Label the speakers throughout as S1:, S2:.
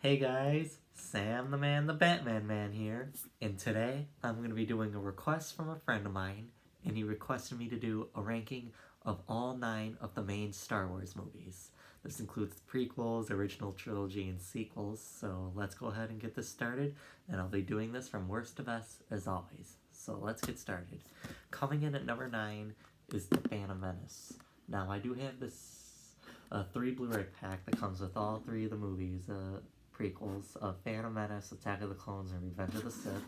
S1: Hey guys, Sam the Man, the Batman Man here, and today I'm going to be doing a request from a friend of mine, and he requested me to do a ranking of all 9 of the main Star Wars movies. This includes prequels, original trilogy, and sequels, so let's go ahead and get this started, and I'll be doing this from worst to best as always. So let's get started. Coming in at number 9 is The Phantom Menace. Now I do have this 3 Blu-ray pack that comes with all 3 of the movies, prequels of Phantom Menace, Attack of the Clones, and Revenge of the Sith.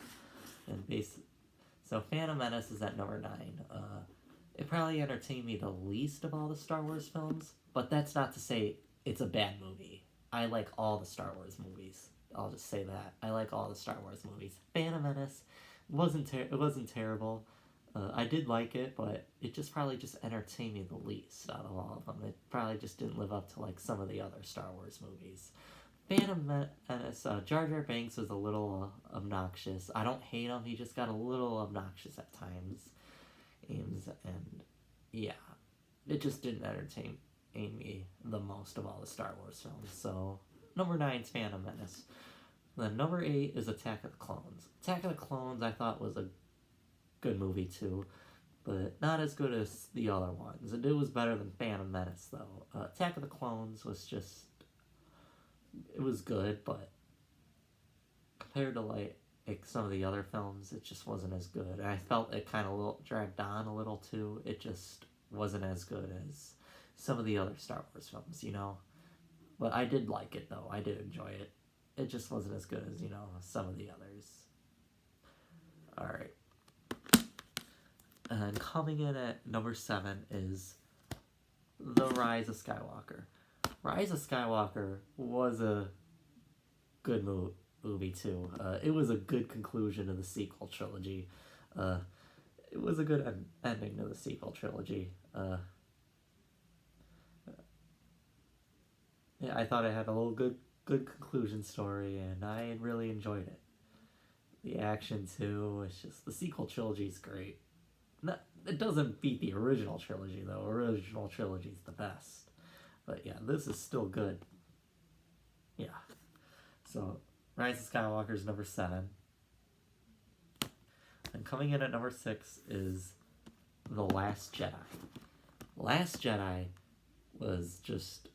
S1: So Phantom Menace is at number 9. It probably entertained me the least of all the Star Wars films, but that's not to say it's a bad movie. I like all the Star Wars movies. I'll just say that. I like all the Star Wars movies. Phantom Menace wasn't terrible. I did like it, but it probably entertained me the least out of all of them. It probably just didn't live up to like some of the other Star Wars movies. Phantom Menace, Jar Jar Binks was a little obnoxious. I don't hate him, he just got a little obnoxious at times. And yeah, it just didn't entertain me the most of all the Star Wars films. So, number 9 is Phantom Menace. Then number 8 is Attack of the Clones. Attack of the Clones I thought was a good movie too, but not as good as the other ones. It was better than Phantom Menace though. Attack of the Clones was just... it was good, but compared to like some of the other films, it just wasn't as good. And I felt it kind of dragged on a little too. It just wasn't as good as some of the other Star Wars films, you know? But I did like it though. I did enjoy it. It just wasn't as good as, you know, some of the others. Alright. And coming in at number 7 is The Rise of Skywalker. Rise of Skywalker was a good movie too. It was a good conclusion to the sequel trilogy. It was a good ending to the sequel trilogy. Yeah, I thought it had a little good conclusion story, and I really enjoyed it. The action too. It's just the sequel trilogy is great. It doesn't beat the original trilogy though. Original trilogy is the best. But yeah, this is still good. Yeah. So, Rise of Skywalker is number 7. And coming in at number 6 is The Last Jedi. Last Jedi was just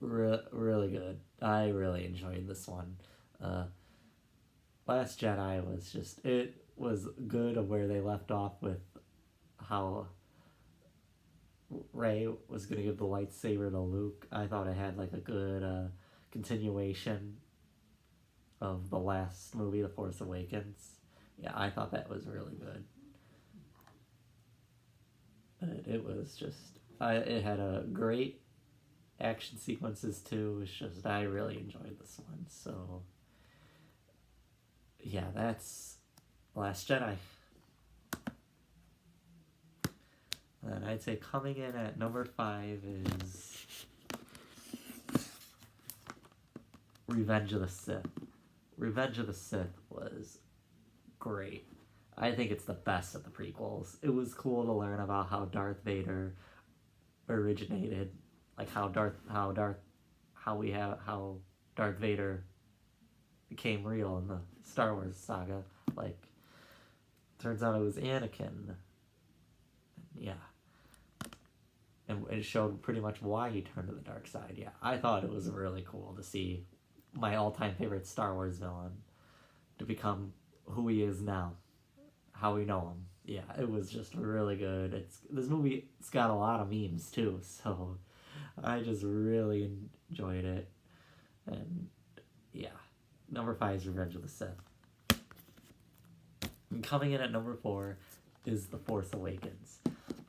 S1: really good. I really enjoyed this one. Last Jedi was just... it was good of where they left off with how Rey was going to give the lightsaber to Luke. I thought it had like a good continuation of the last movie, The Force Awakens. Yeah, I thought that was really good. But it was just... it had a great action sequences too. It's just, I really enjoyed this one. So, yeah, that's Last Jedi. And I'd say coming in at number 5 is Revenge of the Sith. Revenge of the Sith was great. I think it's the best of the prequels. It was cool to learn about how Darth Vader originated, like how Darth Vader became real in the Star Wars saga. Like, turns out it was Anakin. Yeah. And it showed pretty much why he turned to the dark side. Yeah, I thought it was really cool to see my all-time favorite Star Wars villain to become who he is now, how we know him. Yeah, it was just really good. This movie, it's got a lot of memes too, so I just really enjoyed it. And yeah, number 5 is Revenge of the Sith. And coming in at number 4 is The Force Awakens.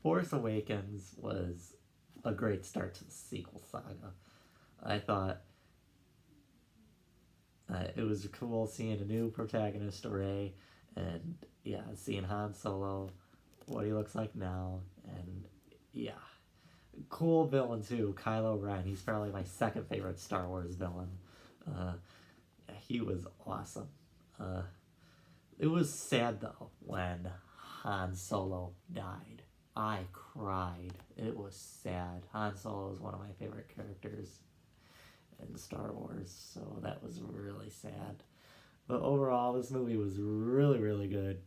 S1: Force Awakens was a great start to the sequel saga. I thought it was cool seeing a new protagonist, Rey, and yeah, seeing Han Solo, what he looks like now, and yeah. Cool villain too, Kylo Ren. He's probably my second favorite Star Wars villain. Yeah, he was awesome. It was sad though when Han Solo died. I cried. It was sad. Han Solo is one of my favorite characters. in Star Wars, so that was really sad. But overall, this movie was really, really good.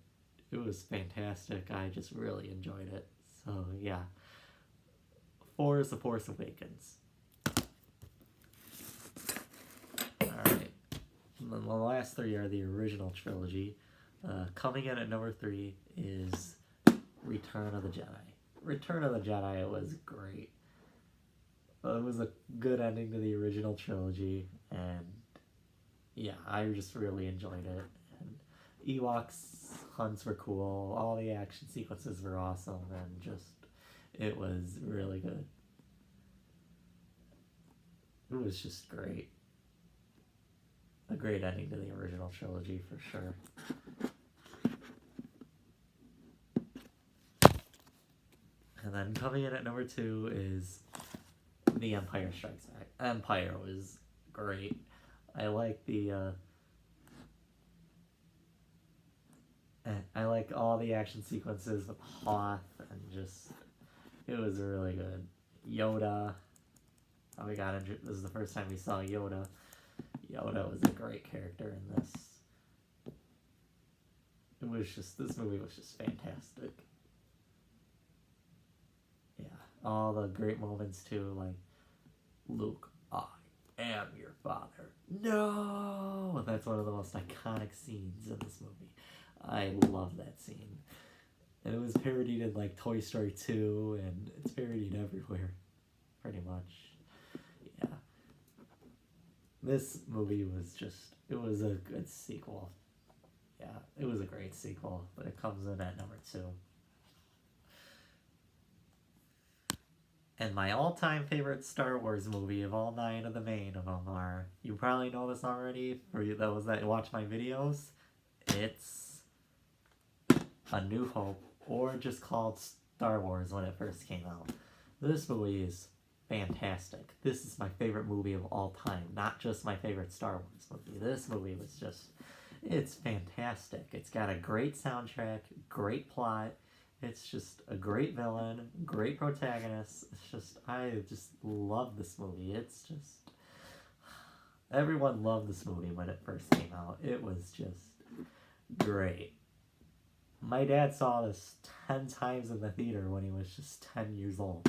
S1: It was fantastic. I just really enjoyed it. So, yeah. 4 is The Force Awakens. Alright. And then the last 3 are the original trilogy. Coming in at number 3 is Return of the Jedi. Return of the Jedi was great. It was a good ending to the original trilogy, and yeah, I just really enjoyed it. And Ewoks hunts were cool, all the action sequences were awesome, and just, it was really good. It was just great. A great ending to the original trilogy, for sure. And then coming in at number 2 is The Empire Strikes Back. Empire was great. I like I like all the action sequences with Hoth, and just, it was really good. Yoda. Oh, this is the first time we saw Yoda. Yoda was a great character in this. This movie was just fantastic. Yeah, all the great moments too, like, Luke, I am your father. No! That's one of the most iconic scenes in this movie. I love that scene. And it was parodied in, like, Toy Story 2, and it's parodied everywhere, pretty much. Yeah. This movie was just, it was a good sequel. Yeah, it was a great sequel, but it comes in at number 2. And my all-time favorite Star Wars movie of all 9 of the main of them are, you probably know this already, for you those that watch my videos, it's A New Hope, or just called Star Wars when it first came out. This movie is fantastic. This is my favorite movie of all time, not just my favorite Star Wars movie. This movie was just, it's fantastic. It's got a great soundtrack, great plot. It's just a great villain, great protagonist. It's just, I just love this movie. It's just, everyone loved this movie when it first came out. It was just great. My dad saw this 10 times in the theater when he was just 10 years old.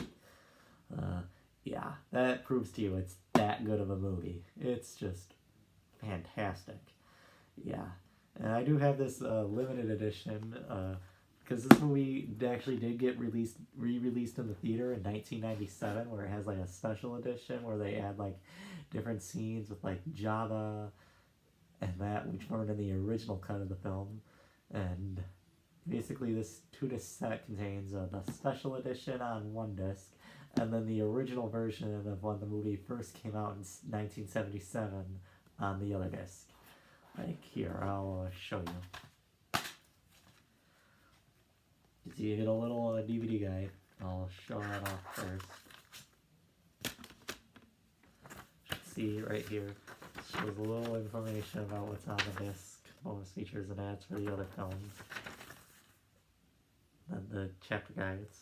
S1: Yeah, that proves to you it's that good of a movie. It's just fantastic. Yeah, and I do have this limited edition, because this movie actually did get re-released in the theater in 1997, where it has like a special edition where they add like different scenes with like Jabba and that, which weren't in the original cut of the film. And basically this 2-disc set contains the special edition on one disc, and then the original version of when the movie first came out in 1977 on the other disc. Like here, I'll show you. So you get a little DVD guide. I'll show that off first. See right here. It shows a little information about what's on the disc, bonus features and ads for the other films. Then the chapter guides.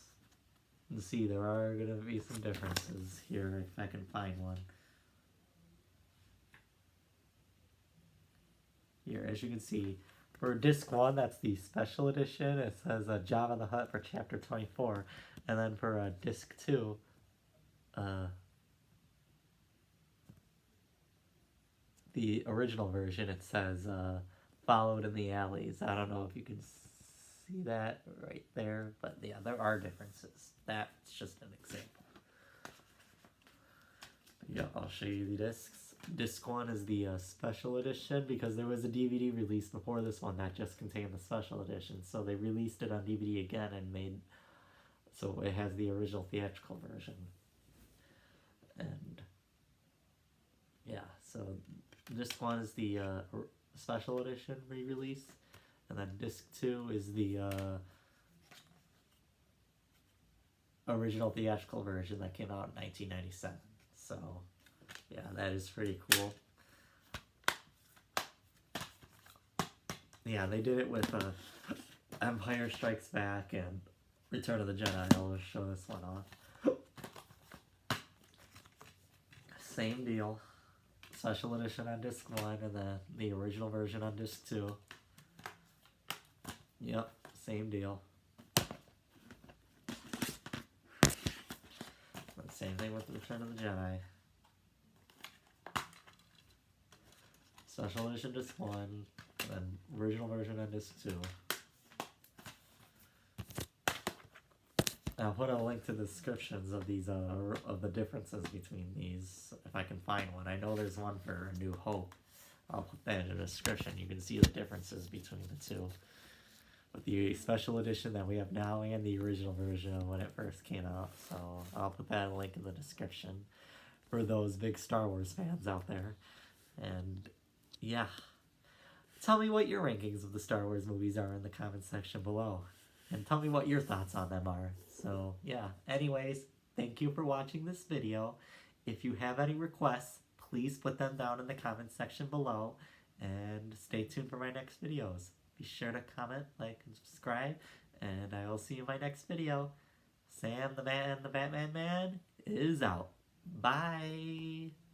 S1: And see, there are going to be some differences here if I can find one. Here, as you can see, for disc 1, that's the special edition. It says Jabba the Hutt for chapter 24. And then for disc 2, the original version, it says Followed in the Alleys. I don't know if you can see that right there, but yeah, there are differences. That's just an example. Yeah, I'll show you the discs. Disc 1 is the special edition, because there was a DVD released before this one that just contained the special edition, so they released it on DVD again and made, so it has the original theatrical version. And yeah, so disc 1 is the special edition re-release, and then disc 2 is the original theatrical version that came out in 1997. So yeah, that is pretty cool. Yeah, they did it with Empire Strikes Back and Return of the Jedi. I'll just show this one off. Same deal. Special edition on disc 1 and then the original version on disc 2. Yep, same deal. Same thing with Return of the Jedi. Special edition disc 1 and then original version on disc 2. I'll put a link to the descriptions of these of the differences between these if I can find one. I know there's one for A New Hope. I'll put that in the description. You can see the differences between the two. With the special edition that we have now and the original version when it first came out. So I'll put that link in the description for those big Star Wars fans out there. And yeah, tell me what your rankings of the Star Wars movies are in the comments section below. And tell me what your thoughts on them are. So, yeah. Anyways, thank you for watching this video. If you have any requests, please put them down in the comments section below. And stay tuned for my next videos. Be sure to comment, like, and subscribe. And I will see you in my next video. Sam the Man, the Batman Man, is out. Bye!